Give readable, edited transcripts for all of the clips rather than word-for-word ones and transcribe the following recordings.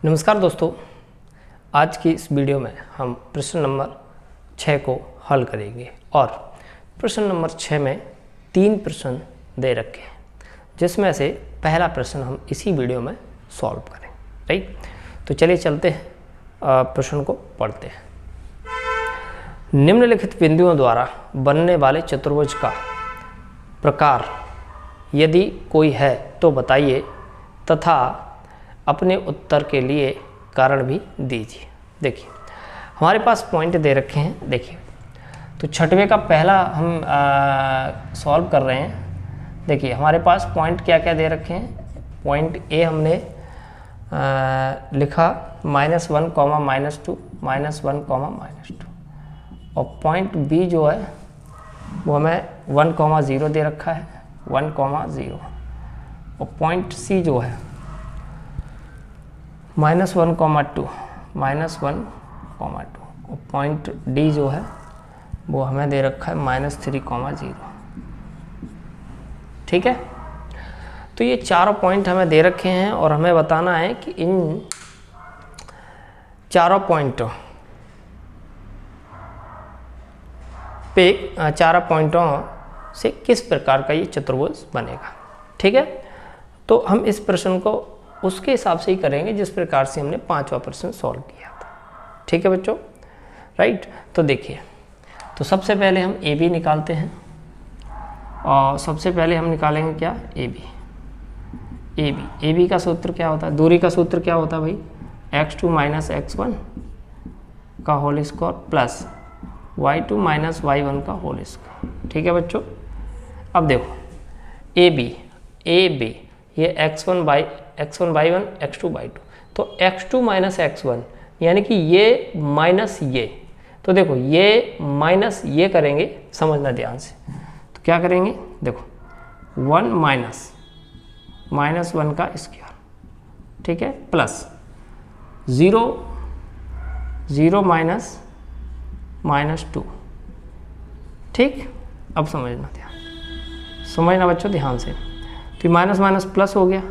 नमस्कार दोस्तों, आज की इस वीडियो में हम प्रश्न नंबर 6 को हल करेंगे और प्रश्न नंबर 6 में 3 प्रश्न दे रखे हैं, जिसमें से पहला प्रश्न हम इसी वीडियो में सॉल्व करें। राइट, तो चलिए चलते हैं, प्रश्न को पढ़ते हैं। निम्नलिखित बिंदुओं द्वारा बनने वाले चतुर्भुज का प्रकार यदि कोई है तो बताइए तथा अपने उत्तर के लिए कारण भी दीजिए। देखिए हमारे पास पॉइंट दे रखे हैं। देखिए तो छठवें का पहला हम सॉल्व कर रहे हैं। देखिए हमारे पास पॉइंट क्या क्या दे रखे हैं। पॉइंट ए हमने लिखा -1, -2, -1, -2 और पॉइंट बी जो है वो हमें 1, 0 दे रखा है, 1, 0 और पॉइंट सी जो है -1, -2 और पॉइंट डी जो है वो हमें दे रखा है -3, 0। ठीक है, तो ये चारों पॉइंट हमें दे रखे हैं और हमें बताना है कि इन चारों पॉइंटों से किस प्रकार का ये चतुर्भुज बनेगा। ठीक है, तो हम इस प्रश्न को उसके हिसाब से ही करेंगे जिस प्रकार से हमने 5वां प्रश्न सॉल्व किया था। ठीक है बच्चों, राइट। तो देखिए, तो सबसे पहले हम ए बी निकालते हैं और सबसे पहले हम निकालेंगे क्या, ए बी का सूत्र क्या होता है, दूरी का सूत्र क्या होता है भाई, x2 - x1 का whole square plus y2 - y1 का होल स्क्वायर। ठीक है बच्चों, अब देखो ए बी ये x1/1 x2/2, तो x2 - x1 यानी कि ये माइनस ये, तो देखो ये माइनस ये करेंगे, समझना ध्यान से। तो क्या करेंगे, देखो 1 -1 का स्क्वायर, ठीक है, प्लस 0 -2। ठीक, अब समझना बच्चों ध्यान से। तो माइनस माइनस प्लस हो गया,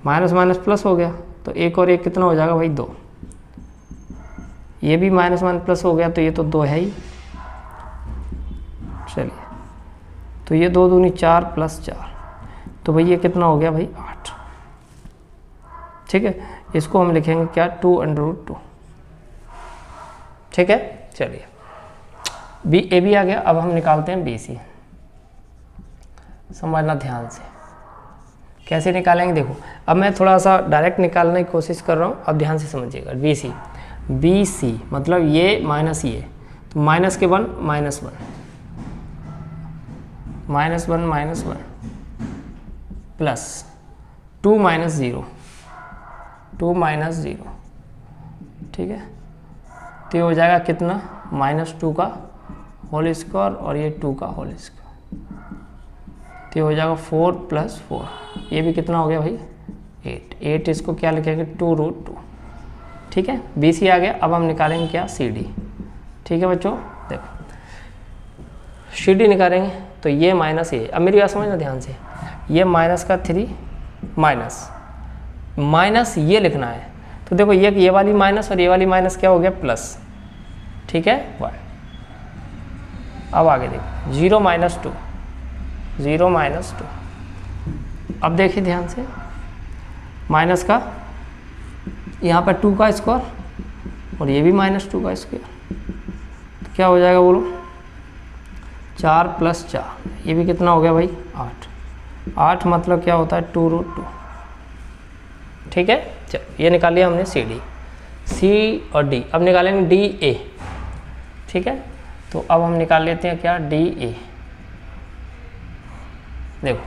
प्लस हो गया, तो एक और एक कितना हो जाएगा भाई, 2। ये भी माइनस प्लस हो गया, तो ये तो 2 है ही। चलिए, तो ये 2 दूनी 4 + 4, तो भाई ये कितना हो गया भाई, 8। ठीक है, इसको हम लिखेंगे क्या, 2√2। ठीक है, चलिए ए बी आ गया। अब हम निकालते हैं बी सी। समझना ध्यान से, कैसे निकालेंगे। देखो अब मैं थोड़ा सा डायरेक्ट निकालने की कोशिश कर रहा हूँ, अब ध्यान से समझिएगा। बी सी मतलब ये माइनस ये, तो -1 -1 प्लस 2 - 0 ठीक है, तो ये हो जाएगा कितना, -2 का होल स्क्वायर और ये 2 का होल स्क्वायर, तो ये हो जाएगा 4 + 4, ये भी कितना हो गया भाई, 8। इसको क्या लिखेंगे, 2√2। ठीक है, बी सी आ गया। अब हम निकालेंगे क्या, सी डी। ठीक है बच्चों, देखो सी डी निकालेंगे, तो ये माइनस ये, अब मेरी बात समझना ध्यान से, ये माइनस का 3 माइनस ये लिखना है, तो देखो ये वाली माइनस और ये वाली माइनस क्या हो गया, प्लस। ठीक है, वाई। अब आगे देखो 0 -2। अब देखिए ध्यान से, माइनस का यहाँ पर 2 का स्क्वायर और ये भी -2 का स्क्वायर, तो क्या हो जाएगा बोलो, 4 + 4, ये भी कितना हो गया भाई, 8 मतलब क्या होता है, 2√2। ठीक है, चलो ये निकाल लिया हमने सी और डी। अब निकालेंगे डी ए। ठीक है, तो अब हम निकाल लेते हैं क्या, डी ए। देखो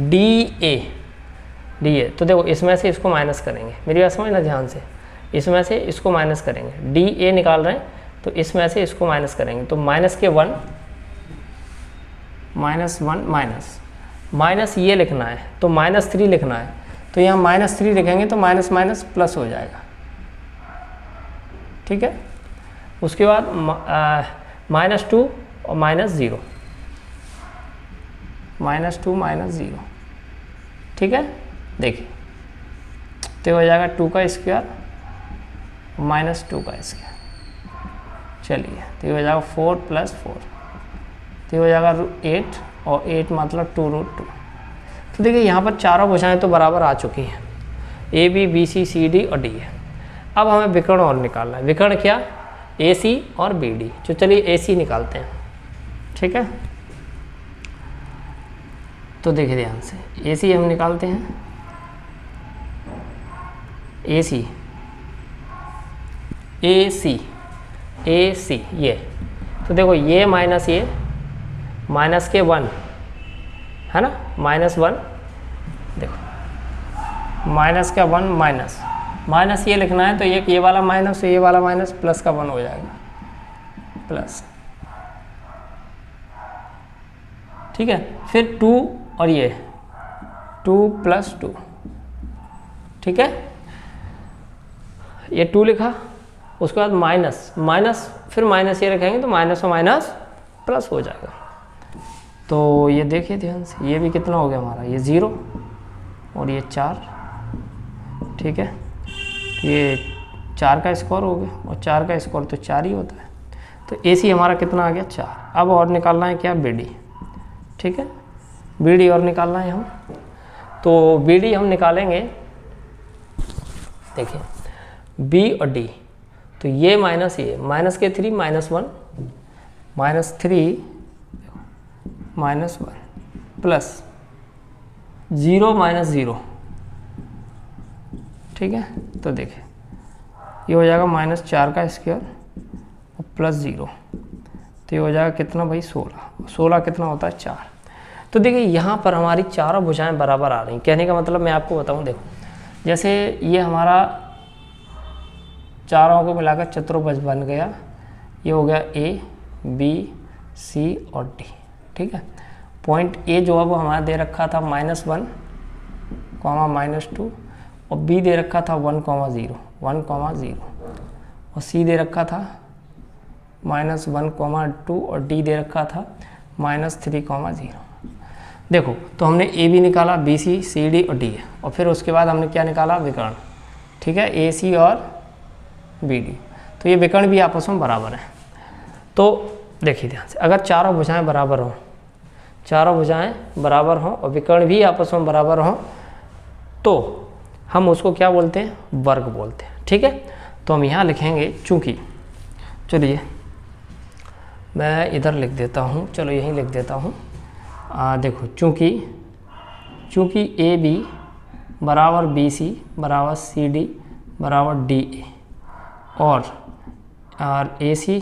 डी ए, तो देखो इसमें से इसको माइनस करेंगे, मेरी बात समझना ध्यान से, इसमें से इसको माइनस करेंगे, डी ए निकाल रहे हैं, तो इसमें से इसको माइनस करेंगे, तो -1 माइनस ये लिखना है, तो -3 लिखना है, तो यहाँ -3 लिखेंगे तो माइनस माइनस प्लस हो जाएगा। ठीक है, उसके बाद -2 और -0, -2 -0। ठीक है, देखिए तो हो जाएगा 2 का स्क्वायर माइनस 2 का स्क्वायर। चलिए तो ये हो जाएगा 4 + 4, तो ये हो जाएगा 8 और 8 मतलब 2√2। तो देखिए यहाँ पर चारों भुजाएं तो बराबर आ चुकी हैं, A B B C C D और डी है। अब हमें विकर्ण और निकालना है। विकर्ण क्या? ए सी और बी डी। तो चलिए ए सी निकालते हैं, ठीक है। तो देखिए ध्यान से, ए सी हम निकालते हैं। ए सी ये, तो देखो ये माइनस ये माइनस के 1 है ना, -1, देखो माइनस का 1 माइनस ये लिखना है, तो ये वाला माइनस, ये वाला माइनस, प्लस का 1 हो जाएगा, प्लस, ठीक है। फिर 2 और ये 2 + 2, ठीक है। ये 2 लिखा, उसके बाद माइनस, फिर माइनस ये रखेंगे तो माइनस और माइनस प्लस हो जाएगा। तो ये देखिए ध्यान से, ये भी कितना हो गया हमारा, ये 0 और ये 4, ठीक है। ये 4 का स्क्वायर हो गया, और 4 का स्क्वायर तो 4 ही होता है। तो ए सी हमारा कितना आ गया, 4। अब और निकालना है क्या, बी डी, ठीक है। बी डी और निकालना है हम, तो बी डी हम निकालेंगे, देखिए बी और डी, तो ये माइनस ये, माइनस के 3 -1 -3 -1 प्लस 0 -0, ठीक है। तो देखिए ये हो जाएगा -4 का स्क्वायर और +0, तो ये हो जाएगा कितना भाई, 16 कितना होता है, 4। तो देखिए यहाँ पर हमारी चारों भुजाएं बराबर आ रही। कहने का मतलब मैं आपको बताऊँ, देखो जैसे ये हमारा चारों को मिलाकर चतुर्भुज बन गया, ये हो गया ए बी सी और डी, ठीक है। पॉइंट ए जो है वो हमारा दे रखा था -1, -2, और बी दे रखा था 1, 0, 1, 0, और सी दे रखा था -1, 2, और डी दे रखा था -3, 0। देखो तो हमने ए बी निकाला, बी सी सी डी और डी है, और फिर उसके बाद हमने क्या निकाला, विकर्ण, ठीक है, ए सी और बी डी। तो ये विकर्ण भी आपस में बराबर है। तो देखिए ध्यान से, अगर चारों भुजाएं बराबर हों और विकर्ण भी आपस में बराबर हों, तो हम उसको क्या बोलते हैं, वर्ग बोलते हैं, ठीक है। तो हम यहाँ लिखेंगे, चूँकि, चलिए मैं इधर लिख देता हूँ, चलो यहीं लिख देता हूँ। देखो चूँकि ए बी बराबर बी सी बराबर सी डी बराबर डी ए, और ए सी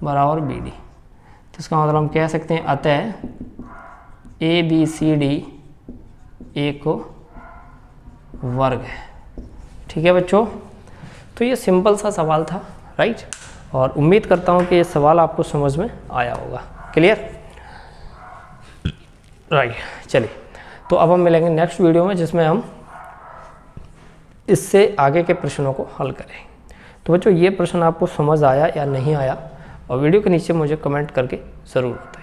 बराबर बी डी, तो इसका मतलब हम कह सकते हैं अतः ए बी सी डी एक वर्ग है, ठीक है बच्चों। तो ये सिंपल सा सवाल था, राइट। और उम्मीद करता हूँ कि ये सवाल आपको समझ में आया होगा, क्लियर, राइट। चलिए तो अब हम मिलेंगे नेक्स्ट वीडियो में, जिसमें हम इससे आगे के प्रश्नों को हल करेंगे। तो बच्चों ये प्रश्न आपको समझ आया या नहीं आया, और वीडियो के नीचे मुझे कमेंट करके ज़रूर बताएं।